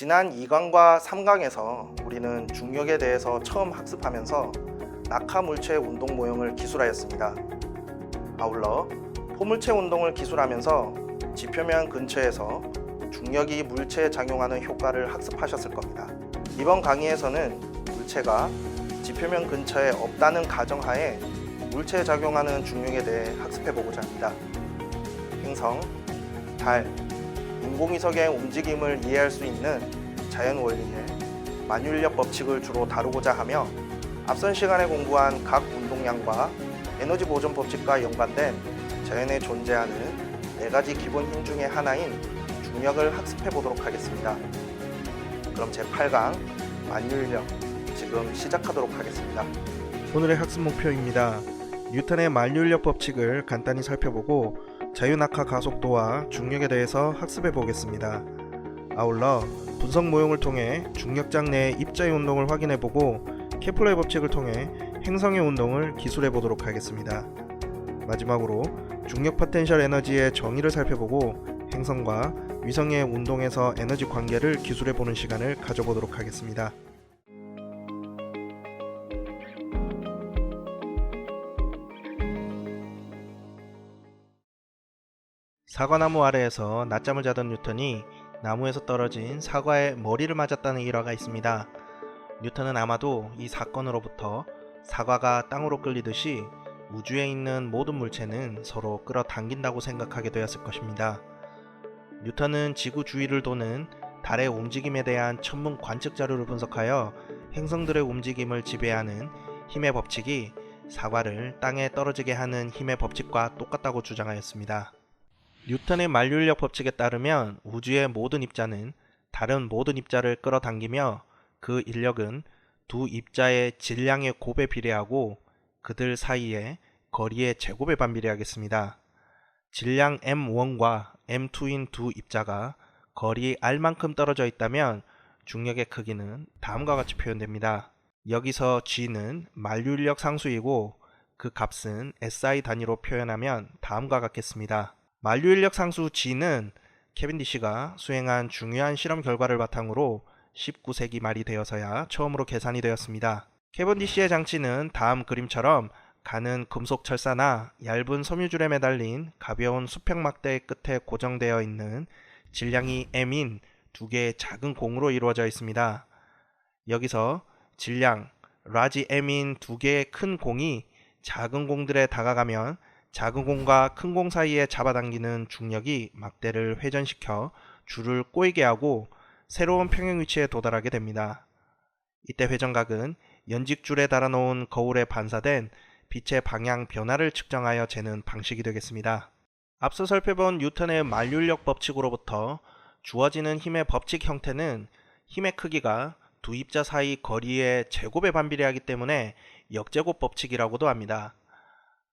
지난 2강과 3강에서 우리는 중력에 대해서 처음 학습하면서 낙하 물체 운동 모형을 기술하였습니다. 아울러 포물체 운동을 기술하면서 지표면 근처에서 중력이 물체에 작용하는 효과를 학습하셨을 겁니다. 이번 강의에서는 물체가 지표면 근처에 없다는 가정하에 물체에 작용하는 중력에 대해 학습해보고자 합니다. 행성, 달, 인공위성의 움직임을 이해할 수 있는 자연 원리의 만유인력 법칙을 주로 다루고자 하며 앞선 시간에 공부한 각 운동량과 에너지 보존 법칙과 연관된 자연에 존재하는 4가지 기본 힘 중에 하나인 중력을 학습해 보도록 하겠습니다. 그럼 제8강 만유인력 지금 시작하도록 하겠습니다. 오늘의 학습 목표입니다. 뉴턴의 만유인력 법칙을 간단히 살펴보고 자유낙하 가속도와 중력에 대해서 학습해 보겠습니다. 아울러 분석 모형을 통해 중력장 내의 입자의 운동을 확인해 보고 케플러의 법칙을 통해 행성의 운동을 기술해 보도록 하겠습니다. 마지막으로 중력 포텐셜 에너지의 정의를 살펴보고 행성과 위성의 운동에서 에너지 관계를 기술해 보는 시간을 가져보도록 하겠습니다. 사과나무 아래에서 낮잠을 자던 뉴턴이 나무에서 떨어진 사과의 머리를 맞았다는 일화가 있습니다. 뉴턴은 아마도 이 사건으로부터 사과가 땅으로 끌리듯이 우주에 있는 모든 물체는 서로 끌어당긴다고 생각하게 되었을 것입니다. 뉴턴은 지구 주위를 도는 달의 움직임에 대한 천문 관측 자료를 분석하여 행성들의 움직임을 지배하는 힘의 법칙이 사과를 땅에 떨어지게 하는 힘의 법칙과 똑같다고 주장하였습니다. 뉴턴의 만유인력 법칙에 따르면 우주의 모든 입자는 다른 모든 입자를 끌어당기며 그 인력은 두 입자의 질량의 곱에 비례하고 그들 사이의 거리의 제곱에 반비례하겠습니다. 질량 m1과 m2인 두 입자가 거리 r만큼 떨어져 있다면 중력의 크기는 다음과 같이 표현됩니다. 여기서 g는 만유인력 상수이고 그 값은 SI 단위로 표현하면 다음과 같겠습니다. 만유인력 상수 G는 캐빈디시가 수행한 중요한 실험 결과를 바탕으로 19세기 말이 되어서야 처음으로 계산이 되었습니다. 캐빈디시의 장치는 다음 그림처럼 가는 금속 철사나 얇은 섬유줄에 매달린 가벼운 수평 막대의 끝에 고정되어 있는 질량이 m인 두 개의 작은 공으로 이루어져 있습니다. 여기서 질량 라지 m인 두 개의 큰 공이 작은 공들에 다가가면 작은 공과 큰 공 사이에 잡아당기는 중력이 막대를 회전시켜 줄을 꼬이게 하고 새로운 평행 위치에 도달하게 됩니다. 이때 회전각은 연직줄에 달아놓은 거울에 반사된 빛의 방향 변화를 측정하여 재는 방식이 되겠습니다. 앞서 살펴본 뉴턴의 만유인력 법칙으로부터 주어지는 힘의 법칙 형태는 힘의 크기가 두 입자 사이 거리의 제곱에 반비례하기 때문에 역제곱 법칙이라고도 합니다.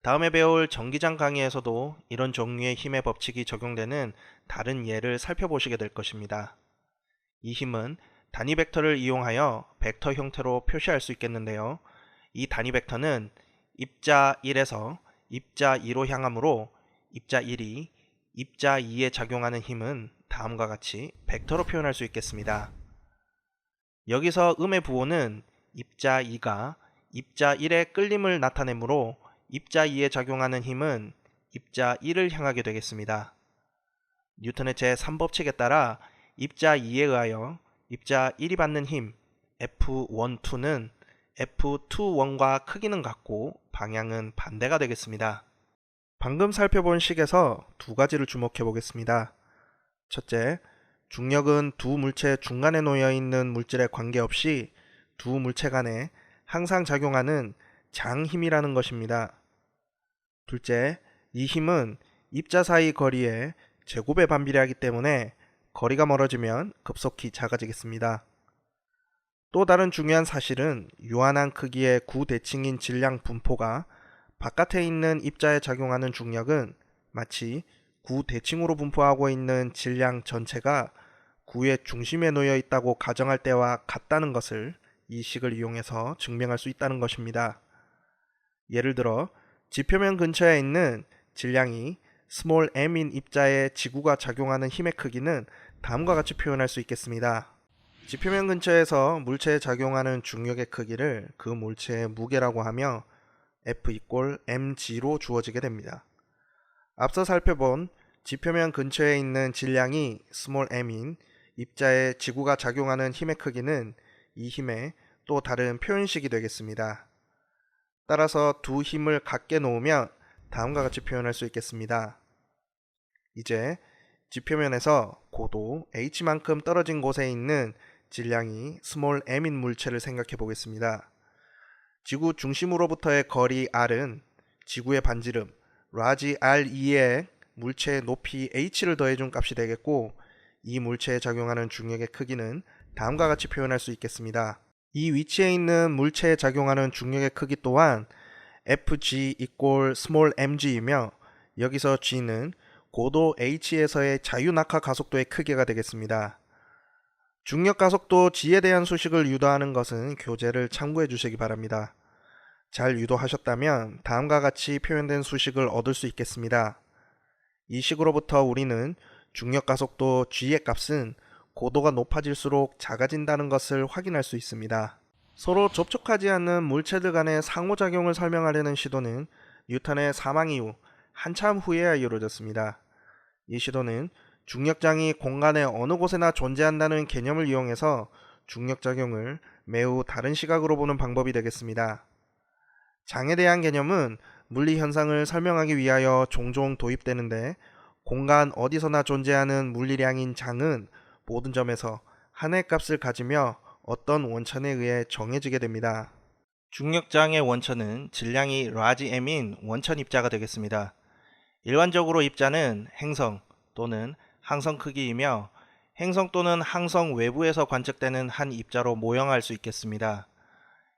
다음에 배울 전기장 강의에서도 이런 종류의 힘의 법칙이 적용되는 다른 예를 살펴보시게 될 것입니다. 이 힘은 단위 벡터를 이용하여 벡터 형태로 표시할 수 있겠는데요. 이 단위 벡터는 입자 1에서 입자 2로 향하므로 입자 1이 입자 2에 작용하는 힘은 다음과 같이 벡터로 표현할 수 있겠습니다. 여기서 음의 부호는 입자 2가 입자 1의 끌림을 나타내므로 입자 2에 작용하는 힘은 입자 1을 향하게 되겠습니다. 뉴턴의 제3법칙에 따라 입자 2에 의하여 입자 1이 받는 힘 F12는 F21과 크기는 같고 방향은 반대가 되겠습니다. 방금 살펴본 식에서 두 가지를 주목해 보겠습니다. 첫째, 중력은 두 물체 중간에 놓여 있는 물질에 관계없이 두 물체 간에 항상 작용하는 장힘이라는 것입니다. 둘째, 이 힘은 입자 사이 거리의 제곱에 반비례하기 때문에 거리가 멀어지면 급속히 작아지겠습니다. 또 다른 중요한 사실은 유한한 크기의 구대칭인 질량 분포가 바깥에 있는 입자에 작용하는 중력은 마치 구대칭으로 분포하고 있는 질량 전체가 구의 중심에 놓여 있다고 가정할 때와 같다는 것을 이 식을 이용해서 증명할 수 있다는 것입니다. 예를 들어 지표면 근처에 있는 질량이 m인 입자에 지구가 작용하는 힘의 크기는 다음과 같이 표현할 수 있겠습니다. 지표면 근처에서 물체에 작용하는 중력의 크기를 그 물체의 무게라고 하며 F = mg로 주어지게 됩니다. 앞서 살펴본 지표면 근처에 있는 질량이 m인 입자에 지구가 작용하는 힘의 크기는 이 힘의 또 다른 표현식이 되겠습니다. 따라서 두 힘을 같게 놓으면 다음과 같이 표현할 수 있겠습니다. 이제 지표면에서 고도 h만큼 떨어진 곳에 있는 질량이 m인 물체를 생각해 보겠습니다. 지구 중심으로부터의 거리 r은 지구의 반지름 라지 r2에 물체의 높이 h를 더해준 값이 되겠고, 이 물체에 작용하는 중력의 크기는 다음과 같이 표현할 수 있겠습니다. 이 위치에 있는 물체에 작용하는 중력의 크기 또한 Fg = mg이며, 여기서 g는 고도 h에서의 자유낙하 가속도의 크기가 되겠습니다. 중력 가속도 g에 대한 수식을 유도하는 것은 교재를 참고해 주시기 바랍니다. 잘 유도하셨다면 다음과 같이 표현된 수식을 얻을 수 있겠습니다. 이 식으로부터 우리는 중력 가속도 g의 값은 고도가 높아질수록 작아진다는 것을 확인할 수 있습니다. 서로 접촉하지 않는 물체들 간의 상호작용을 설명하려는 시도는 뉴턴의 사망 이후 한참 후에야 이루어졌습니다. 이 시도는 중력장이 공간의 어느 곳에나 존재한다는 개념을 이용해서 중력작용을 매우 다른 시각으로 보는 방법이 되겠습니다. 장에 대한 개념은 물리 현상을 설명하기 위하여 종종 도입되는데, 공간 어디서나 존재하는 물리량인 장은 모든 점에서 하나의 값을 가지며 어떤 원천에 의해 정해지게 됩니다. 중력장의 원천은 질량이 라지 m인 원천 입자가 되겠습니다. 일반적으로 입자는 행성 또는 항성 크기이며, 행성 또는 항성 외부에서 관측되는 한 입자로 모형할 수 있겠습니다.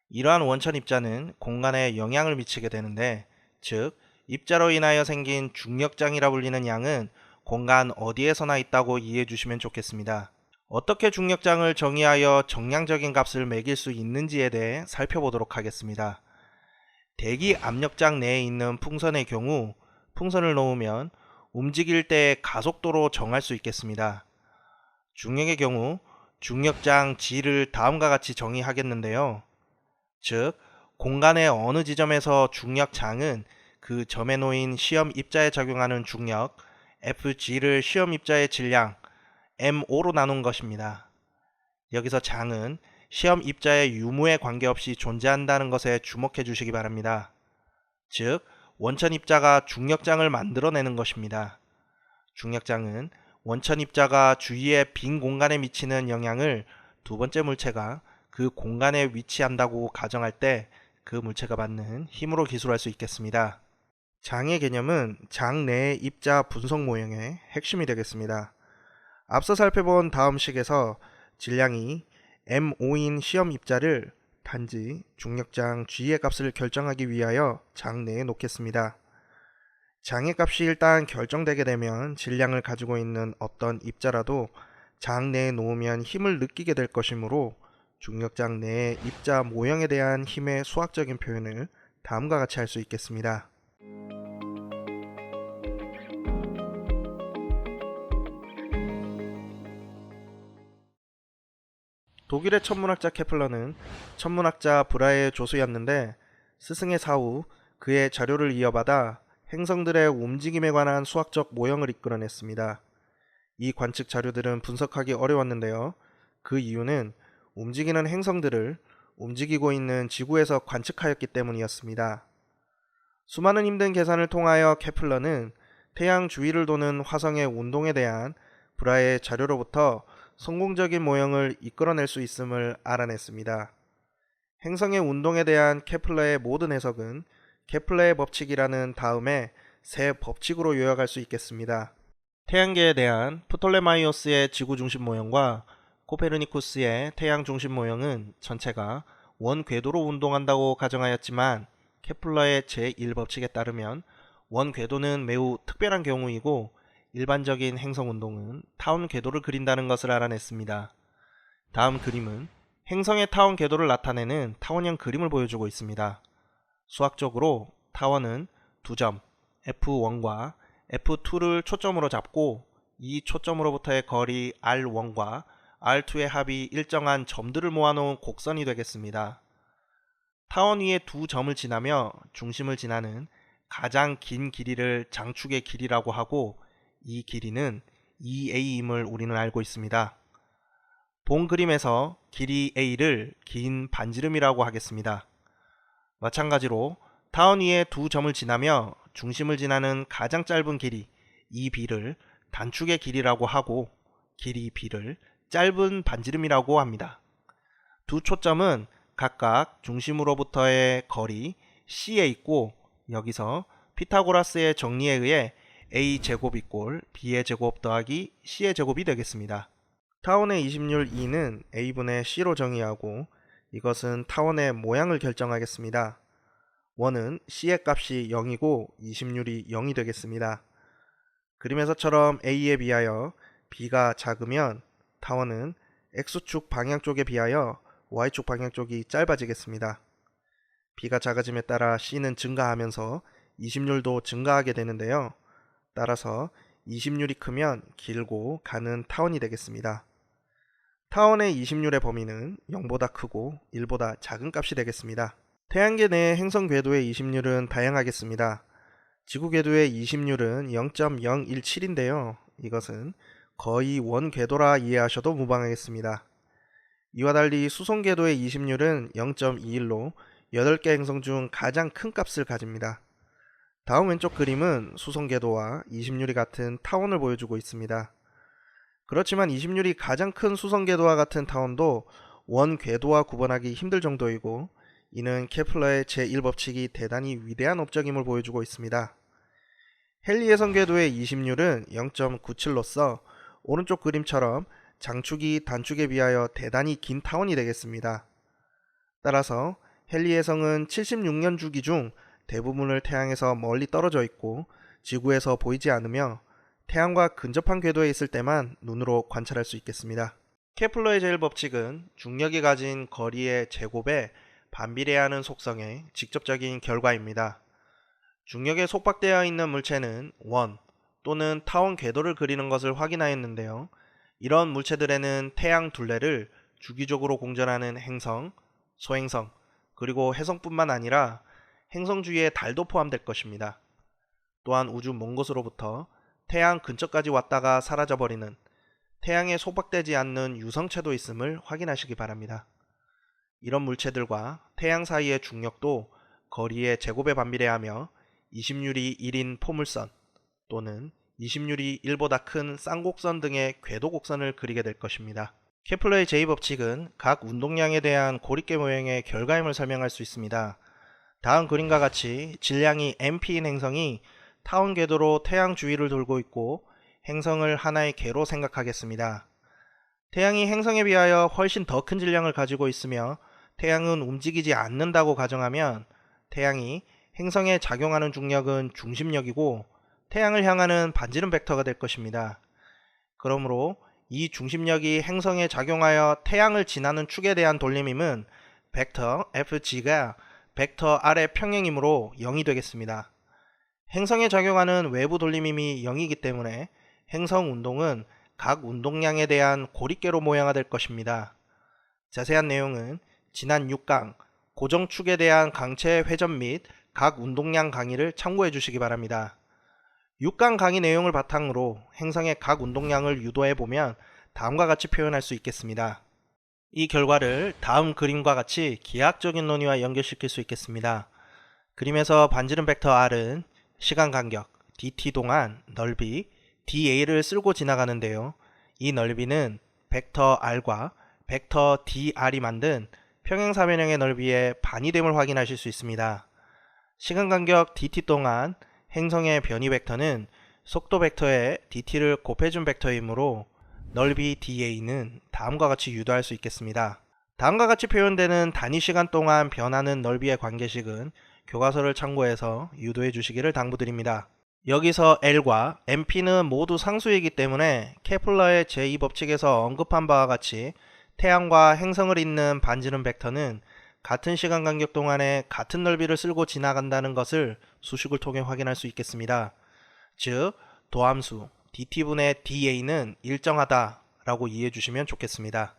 이러한 원천 입자는 공간에 영향을 미치게 되는데, 즉 입자로 인하여 생긴 중력장이라 불리는 양은 공간 어디에서나 있다고 이해해 주시면 좋겠습니다. 어떻게 중력장을 정의하여 정량적인 값을 매길 수 있는지에 대해 살펴보도록 하겠습니다. 대기 압력장 내에 있는 풍선의 경우 풍선을 놓으면 움직일 때의 가속도로 정할 수 있겠습니다. 중력의 경우 중력장 G를 다음과 같이 정의하겠는데요. 즉, 공간의 어느 지점에서 중력장은 그 점에 놓인 시험 입자에 작용하는 중력 Fg를 시험 입자의 질량 m5로 나눈 것입니다. 여기서 장은 시험 입자의 유무에 관계없이 존재한다는 것에 주목해 주시기 바랍니다. 즉, 원천 입자가 중력장을 만들어내는 것입니다. 중력장은 원천 입자가 주위의 빈 공간에 미치는 영향을 두 번째 물체가 그 공간에 위치한다고 가정할 때 그 물체가 받는 힘으로 기술할 수 있겠습니다. 장의 개념은 장 내의 입자 분석 모형의 핵심이 되겠습니다. 앞서 살펴본 다음 식에서 질량이 m5인 시험 입자를 단지 중력장 g의 값을 결정하기 위하여 장 내에 놓겠습니다. 장의 값이 일단 결정되게 되면 질량을 가지고 있는 어떤 입자라도 장 내에 놓으면 힘을 느끼게 될 것이므로, 중력장 내의 입자 모형에 대한 힘의 수학적인 표현을 다음과 같이 할 수 있겠습니다. 독일의 천문학자 케플러는 천문학자 브라헤의 조수였는데, 스승의 사후 그의 자료를 이어받아 행성들의 움직임에 관한 수학적 모형을 이끌어냈습니다. 이 관측 자료들은 분석하기 어려웠는데요. 그 이유는 움직이는 행성들을 움직이고 있는 지구에서 관측하였기 때문이었습니다. 수많은 힘든 계산을 통하여 케플러는 태양 주위를 도는 화성의 운동에 대한 브라헤의 자료로부터 성공적인 모형을 이끌어낼 수 있음을 알아냈습니다. 행성의 운동에 대한 케플러의 모든 해석은 케플러의 법칙이라는 다음에 세 법칙으로 요약할 수 있겠습니다. 태양계에 대한 프톨레마이오스의 지구 중심 모형과 코페르니쿠스의 태양 중심 모형은 전체가 원 궤도로 운동한다고 가정하였지만, 케플러의 제1법칙에 따르면 원 궤도는 매우 특별한 경우이고 일반적인 행성 운동은 타원 궤도를 그린다는 것을 알아냈습니다. 다음 그림은 행성의 타원 궤도를 나타내는 타원형 그림을 보여주고 있습니다. 수학적으로 타원은 두 점 F1과 F2를 초점으로 잡고 이 초점으로부터의 거리 R1과 R2의 합이 일정한 점들을 모아놓은 곡선이 되겠습니다. 타원 위에 두 점을 지나며 중심을 지나는 가장 긴 길이를 장축의 길이라고 하고, 이 길이는 2a임을 우리는 알고 있습니다. 본 그림에서 길이 a를 긴 반지름이라고 하겠습니다. 마찬가지로 타원 위에 두 점을 지나며 중심을 지나는 가장 짧은 길이 이 b를 단축의 길이라고 하고, 길이 b를 짧은 반지름이라고 합니다. 두 초점은 각각 중심으로부터의 거리 c에 있고, 여기서 피타고라스의 정리에 의해 a제곱 이꼴 b의 제곱 더하기 c의 제곱이 되겠습니다. 타원의 이심률 2는 a분의 c로 정의하고, 이것은 타원의 모양을 결정하겠습니다. 원은 c의 값이 0이고 이심률이 0이 되겠습니다. 그림에서처럼 a에 비하여 b가 작으면 타원은 x축 방향 쪽에 비하여 y축 방향 쪽이 짧아지겠습니다. b가 작아짐에 따라 c는 증가하면서 이심률도 증가하게 되는데요. 따라서 이심률이 크면 길고 가는 타원이 되겠습니다. 타원의 이심률의 범위는 0보다 크고 1보다 작은 값이 되겠습니다. 태양계 내의 행성 궤도의 이심률은 다양하겠습니다. 지구 궤도의 이심률은 0.017인데요. 이것은 거의 원 궤도라 이해하셔도 무방하겠습니다. 이와 달리 수성 궤도의 이심률은 0.21로 8개 행성 중 가장 큰 값을 가집니다. 다음 왼쪽 그림은 수성 궤도와 이심률이 같은 타원을 보여주고 있습니다. 그렇지만 이심률이 가장 큰 수성 궤도와 같은 타원도 원 궤도와 구분하기 힘들 정도이고, 이는 케플러의 제1법칙이 대단히 위대한 업적임을 보여주고 있습니다. 헨리에성 궤도의 이심률은 0.97로서 오른쪽 그림처럼 장축이 단축에 비하여 대단히 긴 타원이 되겠습니다. 따라서 헨리에성은 76년 주기 중 대부분을 태양에서 멀리 떨어져 있고 지구에서 보이지 않으며 태양과 근접한 궤도에 있을 때만 눈으로 관찰할 수 있겠습니다. 케플러의 제1법칙은 중력이 가진 거리의 제곱에 반비례하는 속성의 직접적인 결과입니다. 중력에 속박되어 있는 물체는 원 또는 타원 궤도를 그리는 것을 확인하였는데요. 이런 물체들에는 태양 둘레를 주기적으로 공전하는 행성, 소행성, 그리고 해성뿐만 아니라 행성 주위의 달도 포함될 것입니다. 또한 우주 먼 곳으로부터 태양 근처까지 왔다가 사라져버리는 태양에 속박되지 않는 유성체도 있음을 확인하시기 바랍니다. 이런 물체들과 태양 사이의 중력도 거리의 제곱에 반비례하며 이심률이 1인 포물선 또는 이심률이 1보다 큰 쌍곡선 등의 궤도곡선을 그리게 될 것입니다. 케플러의 제2법칙은 각 운동량에 대한 고립계 모형의 결과임을 설명할 수 있습니다. 다음 그림과 같이 질량이 mP인 행성이 타원 궤도로 태양 주위를 돌고 있고 행성을 하나의 개로 생각하겠습니다. 태양이 행성에 비하여 훨씬 더 큰 질량을 가지고 있으며 태양은 움직이지 않는다고 가정하면 태양이 행성에 작용하는 중력은 중심력이고 태양을 향하는 반지름 벡터가 될 것입니다. 그러므로 이 중심력이 행성에 작용하여 태양을 지나는 축에 대한 돌림임은 벡터 FG가 벡터 R의 평행이므로 0이 되겠습니다. 행성에 작용하는 외부 돌림임이 0이기 때문에 행성 운동은 각 운동량에 대한 고립계로 모양화될 것입니다. 자세한 내용은 지난 6강 고정축에 대한 강체 회전 및 각 운동량 강의를 참고해 주시기 바랍니다. 6강 강의 내용을 바탕으로 행성의 각 운동량을 유도해 보면 다음과 같이 표현할 수 있겠습니다. 이 결과를 다음 그림과 같이 기하학적인 논의와 연결시킬 수 있겠습니다. 그림에서 반지름 벡터 R은 시간 간격 dt 동안 넓이 dA를 쓸고 지나가는데요. 이 넓이는 벡터 R과 벡터 dR이 만든 평행사변형의 넓이의 반이 됨을 확인하실 수 있습니다. 시간 간격 dt 동안 행성의 변이 벡터는 속도 벡터에 dt를 곱해준 벡터이므로 넓이 da는 다음과 같이 유도할 수 있겠습니다. 다음과 같이 표현되는 단위 시간 동안 변하는 넓이의 관계식은 교과서를 참고해서 유도해 주시기를 당부드립니다. 여기서 L과 MP는 모두 상수이기 때문에 케플러의 제2법칙에서 언급한 바와 같이 태양과 행성을 잇는 반지름 벡터는 같은 시간 간격 동안에 같은 넓이를 쓸고 지나간다는 것을 수식을 통해 확인할 수 있겠습니다. 즉, 도함수 dt분의 da는 일정하다 라고 이해해 주시면 좋겠습니다.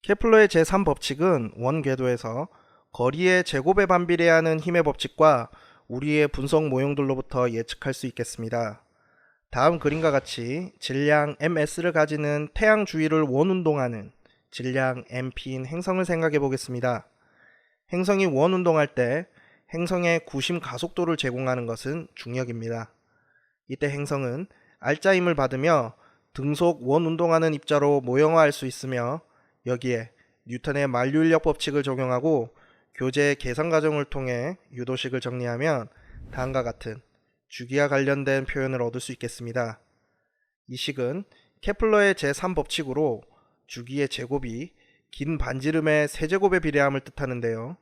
케플러의 제3법칙은 원궤도에서 거리의 제곱에 반비례하는 힘의 법칙과 우리의 분석 모형들로부터 예측할 수 있겠습니다. 다음 그림과 같이 질량 ms 를 가지는 태양 주위를 원운동하는 질량 mP인 행성을 생각해 보겠습니다. 행성이 원운동할 때 행성의 구심 가속도를 제공하는 것은 중력입니다. 이때 행성은 알짜 힘을 받으며 등속 원운동하는 입자로 모형화할 수 있으며 여기에 뉴턴의 만류인력 법칙을 적용하고 교재 계산 과정을 통해 유도식을 정리하면 다음과 같은 주기와 관련된 표현을 얻을 수 있겠습니다. 이 식은 케플러의 제3법칙으로 주기의 제곱이 긴 반지름의 세제곱에 비례함을 뜻하는데요.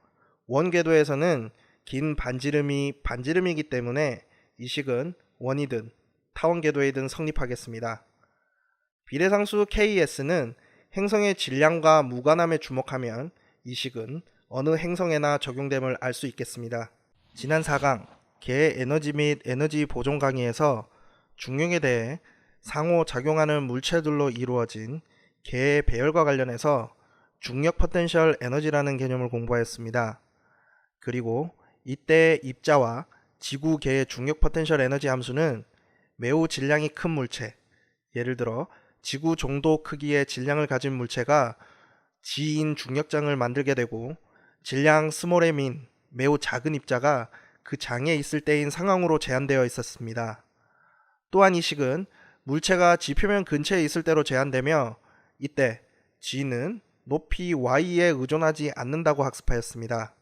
원궤도에서는 긴 반지름이 반지름이기 때문에 이 식은 원이든 타원궤도이든 성립하겠습니다. 비례상수 KS는 행성의 질량과 무관함에 주목하면 이 식은 어느 행성에나 적용됨을 알 수 있겠습니다. 지난 4강 개의 에너지 및 에너지 보존 강의에서 중력에 대해 상호 작용하는 물체들로 이루어진 개의 배열과 관련해서 중력 포텐셜 에너지라는 개념을 공부하였습니다. 그리고 이때 입자와 지구 개의 중력 포텐셜 에너지 함수는 매우 질량이 큰 물체, 예를 들어 지구 정도 크기의 질량을 가진 물체가 G인 중력장을 만들게 되고 질량 m인 매우 작은 입자가 그 장에 있을 때인 상황으로 제한되어 있었습니다. 또한 이 식은 물체가 G표면 근처에 있을 때로 제한되며 이때 G는 높이 Y에 의존하지 않는다고 학습하였습니다.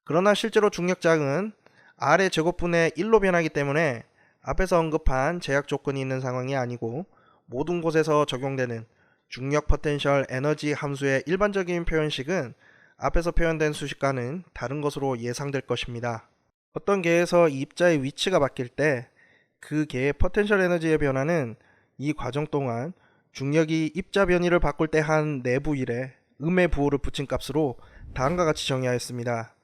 그러나 실제로 중력장은 R의 제곱분의 1로 변하기 때문에 앞에서 언급한 제약 조건이 있는 상황이 아니고 모든 곳에서 적용되는 중력 포텐셜 에너지 함수의 일반적인 표현식은 앞에서 표현된 수식과는 다른 것으로 예상될 것입니다. 어떤 개에서 이 입자의 위치가 바뀔 때 그 개의 포텐셜 에너지의 변화는 이 과정 동안 중력이 입자 변이를 바꿀 때 한 내부 일에 음의 부호를 붙인 값으로 다음과 같이 정의하였습니다.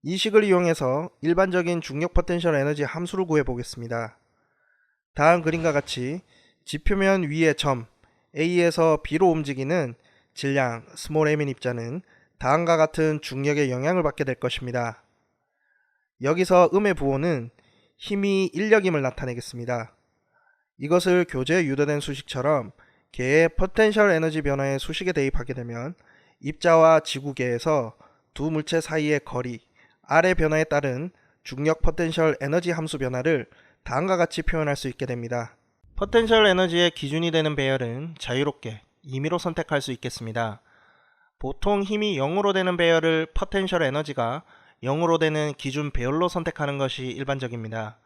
이 식을 이용해서 일반적인 중력 포텐셜 에너지 함수를 구해 보겠습니다. 다음 그림과 같이 지표면 위의 점 A에서 B로 움직이는 질량 m인 입자는 다음과 같은 중력의 영향을 받게 될 것입니다. 여기서 음의 부호는 힘이 인력임을 나타내겠습니다. 이것을 교재에 유도된 수식처럼 개의 포텐셜 에너지 변화의 수식에 대입하게 되면 입자와 지구계에서 두 물체 사이의 거리 R의 변화에 따른 중력 포텐셜 에너지 함수 변화를 다음과 같이 표현할 수 있게 됩니다. 포텐셜 에너지의 기준이 되는 배열은 자유롭게 임의로 선택할 수 있겠습니다. 보통 힘이 0으로 되는 배열을 포텐셜 에너지가 0으로 되는 기준 배열로 선택하는 것이 일반적입니다.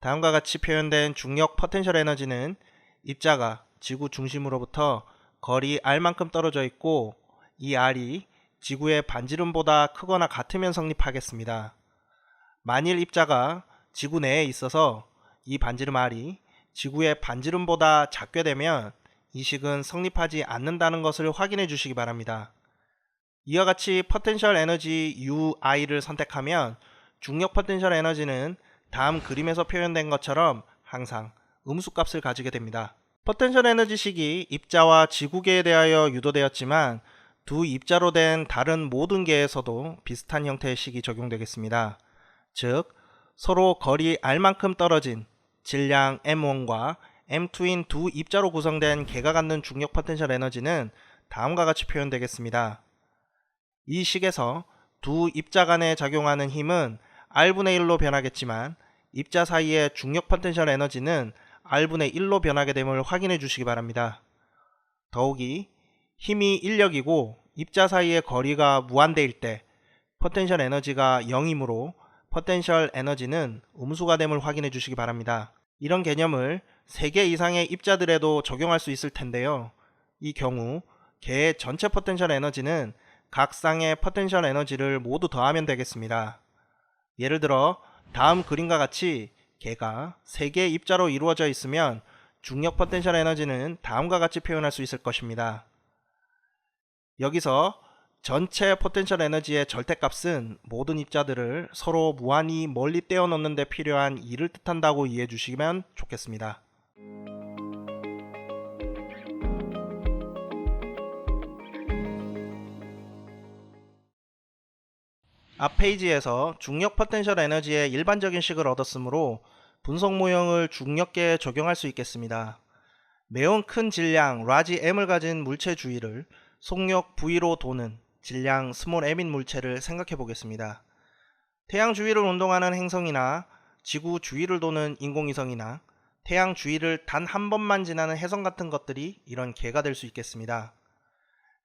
다음과 같이 표현된 중력 포텐셜 에너지는 입자가 지구 중심으로부터 거리 R만큼 떨어져 있고 이 R이 지구의 반지름보다 크거나 같으면 성립하겠습니다. 만일 입자가 지구 내에 있어서 이 반지름 R이 지구의 반지름보다 작게 되면 이 식은 성립하지 않는다는 것을 확인해 주시기 바랍니다. 이와 같이 포텐셜 에너지 UI를 선택하면 중력 포텐셜 에너지는 다음 그림에서 표현된 것처럼 항상 음수값을 가지게 됩니다. 포텐셜 에너지 식이 입자와 지구계에 대하여 유도되었지만 두 입자로 된 다른 모든 계에서도 비슷한 형태의 식이 적용되겠습니다. 즉 서로 거리 R만큼 떨어진 질량 M1과 M2인 두 입자로 구성된 개가 갖는 중력 포텐셜 에너지는 다음과 같이 표현되겠습니다. 이 식에서 두 입자 간에 작용하는 힘은 R분의 1로 변하겠지만 입자 사이의 중력 포텐셜 에너지는 R분의 1로 변하게 됨을 확인해 주시기 바랍니다. 더욱이 힘이 인력이고 입자 사이의 거리가 무한대일 때 포텐셜 에너지가 0이므로 포텐셜 에너지는 음수가 됨을 확인해 주시기 바랍니다. 이런 개념을 3개 이상의 입자들에도 적용할 수 있을 텐데요. 이 경우 개의 전체 포텐셜 에너지는 각 쌍의 포텐셜 에너지를 모두 더하면 되겠습니다. 예를 들어 다음 그림과 같이 개가 3개의 입자로 이루어져 있으면 중력 포텐셜 에너지는 다음과 같이 표현할 수 있을 것입니다. 여기서 전체 포텐셜 에너지의 절대값은 모든 입자들을 서로 무한히 멀리 떼어놓는 데 필요한 일을 뜻한다고 이해해 주시면 좋겠습니다. 앞 페이지에서 중력 포텐셜 에너지의 일반적인 식을 얻었으므로 분석 모형을 중력계에 적용할 수 있겠습니다. 매우 큰 질량 라지 M을 가진 물체 주위를 속력 V로 도는 질량 스몰 m인 물체를 생각해 보겠습니다. 태양 주위를 운동하는 행성이나 지구 주위를 도는 인공위성이나 태양 주위를 단 한 번만 지나는 해성 같은 것들이 이런 개가 될 수 있겠습니다.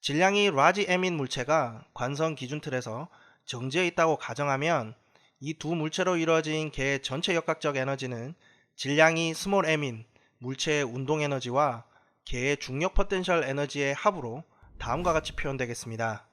질량이 라지 m인 물체가 관성 기준틀에서 정지해 있다고 가정하면 이 두 물체로 이루어진 개의 전체 역학적 에너지는 질량이 스몰 m인 물체의 운동 에너지와 개의 중력 포텐셜 에너지의 합으로 다음과 같이 표현되겠습니다.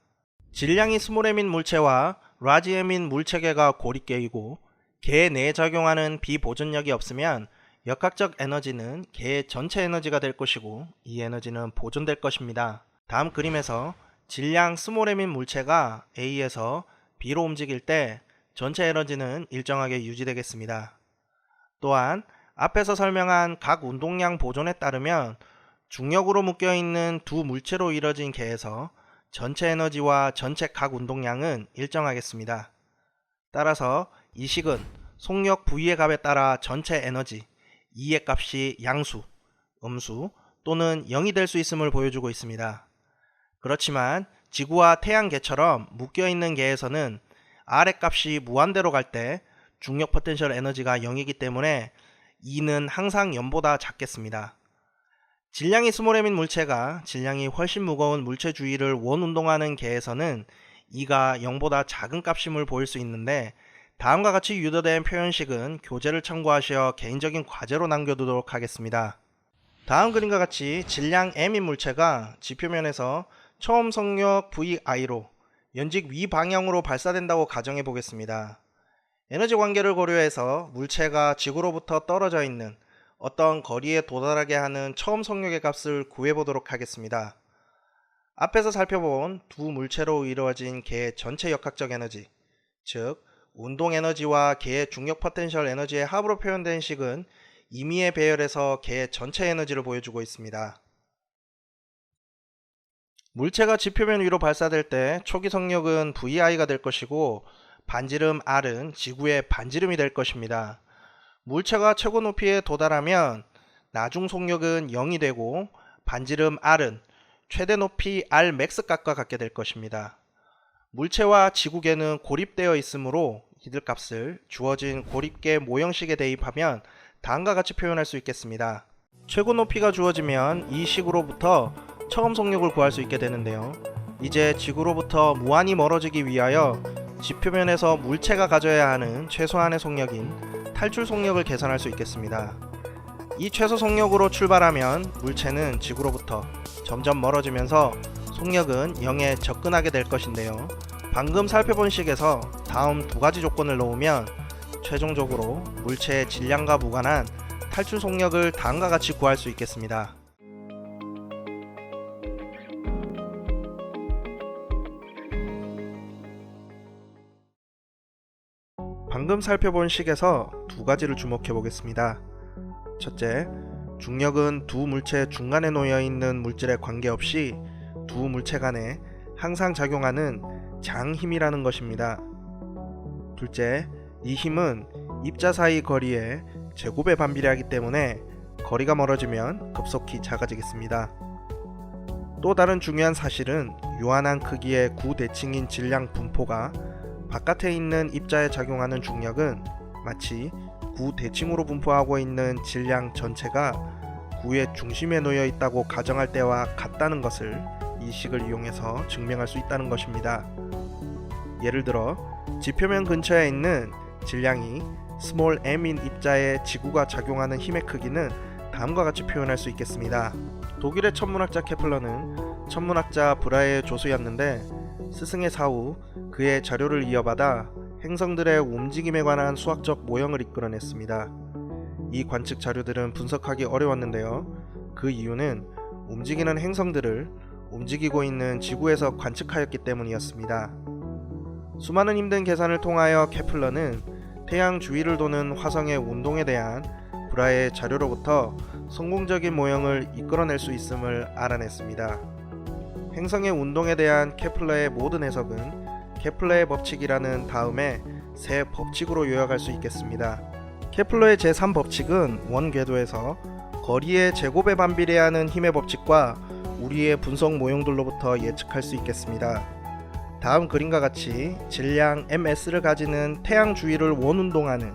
질량이 스몰 m인 물체와 라지 m인 물체계가 고립계이고 개 내에 작용하는 비보존력이 없으면 역학적 에너지는 개의 전체 에너지가 될 것이고 이 에너지는 보존될 것입니다. 다음 그림에서 질량 스몰 m인 물체가 A에서 B로 움직일 때 전체 에너지는 일정하게 유지되겠습니다. 또한 앞에서 설명한 각 운동량 보존에 따르면 중력으로 묶여있는 두 물체로 이뤄진 개에서 전체 에너지와 전체 각 운동량은 일정하겠습니다. 따라서 이 식은 속력 V의 값에 따라 전체 에너지 E의 값이 양수, 음수 또는 0이 될 수 있음을 보여주고 있습니다. 그렇지만 지구와 태양계처럼 묶여있는 개에서는 R의 값이 무한대로 갈 때 중력 포텐셜 에너지가 0이기 때문에 E는 항상 0보다 작겠습니다. 질량이 스몰 m인 물체가 질량이 훨씬 무거운 물체 주위를 원 운동하는 개에서는 E가 0보다 작은 값임을 보일 수 있는데 다음과 같이 유도된 표현식은 교재를 참고하시어 개인적인 과제로 남겨두도록 하겠습니다. 다음 그림과 같이 질량 m인 물체가 지표면에서 처음 속력 VI로 연직 위 방향으로 발사된다고 가정해 보겠습니다. 에너지 관계를 고려해서 물체가 지구로부터 떨어져 있는 어떤 거리에 도달하게 하는 처음 속력의 값을 구해보도록 하겠습니다. 앞에서 살펴본 두 물체로 이루어진 개의 전체 역학적 에너지, 즉 운동 에너지와 개의 중력 포텐셜 에너지의 합으로 표현된 식은 임의의 배열에서 개의 전체 에너지를 보여주고 있습니다. 물체가 지표면 위로 발사될 때 초기 속력은 VI가 될 것이고 반지름 R은 지구의 반지름이 될 것입니다. 물체가 최고 높이에 도달하면 나중 속력은 0이 되고 반지름 R은 최대 높이 Rmax 값과 같게 될 것입니다. 물체와 지구계는 고립되어 있으므로 이들 값을 주어진 고립계 모형식에 대입하면 다음과 같이 표현할 수 있겠습니다. 최고 높이가 주어지면 이 식으로부터 처음 속력을 구할 수 있게 되는데요. 이제 지구로부터 무한히 멀어지기 위하여 지표면에서 물체가 가져야 하는 최소한의 속력인 탈출 속력을 계산할 수 있겠습니다. 이 최소 속력으로 출발하면 물체는 지구로부터 점점 멀어지면서 속력은 0에 접근하게 될 것인데요. 방금 살펴본 식에서 다음 두 가지 조건을 넣으면 최종적으로 물체의 질량과 무관한 탈출 속력을 다음과 같이 구할 수 있겠습니다. 방금 살펴본 식에서 두 가지를 주목해 보겠습니다. 첫째, 중력은 두 물체 중간에 놓여 있는 물질에 관계없이 두 물체 간에 항상 작용하는 장힘이라는 것입니다. 둘째, 이 힘은 입자 사이 거리의 제곱에 반비례하기 때문에 거리가 멀어지면 급속히 작아지겠습니다. 또 다른 중요한 사실은 유한한 크기의 구대칭인 질량 분포가 바깥에 있는 입자에 작용하는 중력은 마치 구대칭으로 분포하고 있는 질량 전체가 구의 중심에 놓여 있다고 가정할 때와 같다는 것을 이 식을 이용해서 증명할 수 있다는 것입니다. 예를 들어 지표면 근처에 있는 질량이 스몰 m인 입자에 지구가 작용하는 힘의 크기는 다음과 같이 표현할 수 있겠습니다. 독일의 천문학자 케플러는 천문학자 브라헤의 조수였는데 스승의 사후 그의 자료를 이어받아 행성들의 움직임에 관한 수학적 모형을 이끌어냈습니다. 이 관측 자료들은 분석하기 어려웠는데요. 그 이유는 움직이는 행성들을 움직이고 있는 지구에서 관측하였기 때문이었습니다. 수많은 힘든 계산을 통하여 케플러는 태양 주위를 도는 화성의 운동에 대한 브라헤의 자료로부터 성공적인 모형을 이끌어낼 수 있음을 알아냈습니다. 행성의 운동에 대한 케플러의 모든 해석은 케플러의 법칙이라는 다음에 세 법칙으로 요약할 수 있겠습니다. 케플러의 제3법칙은 원궤도에서 거리의 제곱에 반비례하는 힘의 법칙과 우리의 분석 모형들로부터 예측할 수 있겠습니다. 다음 그림과 같이 질량 ms 를 가지는 태양 주위를 원운동하는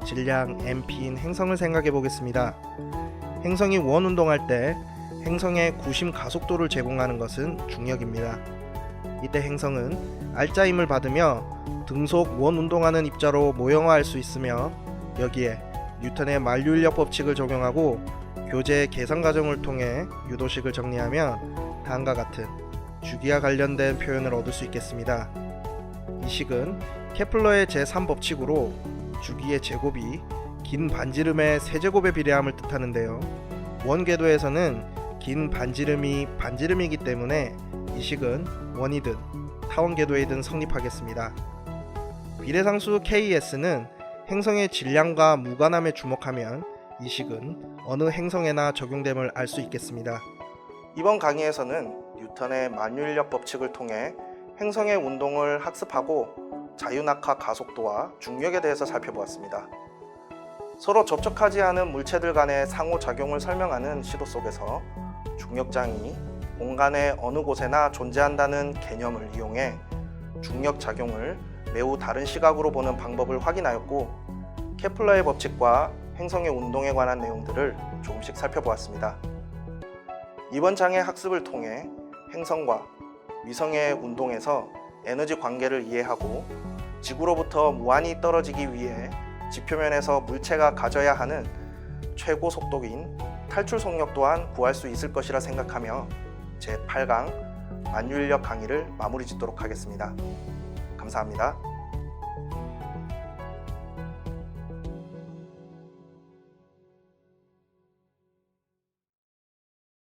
질량 mP인 행성을 생각해 보겠습니다. 행성이 원운동할 때 행성의 구심 가속도를 제공하는 것은 중력입니다. 이때 행성은 알짜힘을 받으며 등속 원운동하는 입자로 모형화할 수 있으며 여기에 뉴턴의 만류인력 법칙을 적용하고 교재 계산 과정을 통해 유도식을 정리하면 다음과 같은 주기와 관련된 표현을 얻을 수 있겠습니다. 이 식은 케플러의 제3법칙으로 주기의 제곱이 긴 반지름의 세제곱에 비례함을 뜻하는데요. 원궤도에서는 긴 반지름이 반지름이기 때문에 이 식은 원이든 타원궤도이든 성립하겠습니다. 비례상수 KS는 행성의 질량과 무관함에 주목하면 이 식은 어느 행성에나 적용됨을 알 수 있겠습니다. 이번 강의에서는 뉴턴의 만유인력 법칙을 통해 행성의 운동을 학습하고 자유낙하 가속도와 중력에 대해서 살펴보았습니다. 서로 접촉하지 않은 물체들 간의 상호작용을 설명하는 시도 속에서 중력장이 공간의 어느 곳에나 존재한다는 개념을 이용해 중력작용을 매우 다른 시각으로 보는 방법을 확인하였고, 케플러의 법칙과 행성의 운동에 관한 내용들을 조금씩 살펴보았습니다. 이번 장의 학습을 통해 행성과 위성의 운동에서 에너지 관계를 이해하고 지구로부터 무한히 떨어지기 위해 지표면에서 물체가 가져야 하는 최고 속도인 탈출 속력 또한 구할 수 있을 것이라 생각하며 제8강 만유인력 강의를 마무리 짓도록 하겠습니다. 감사합니다.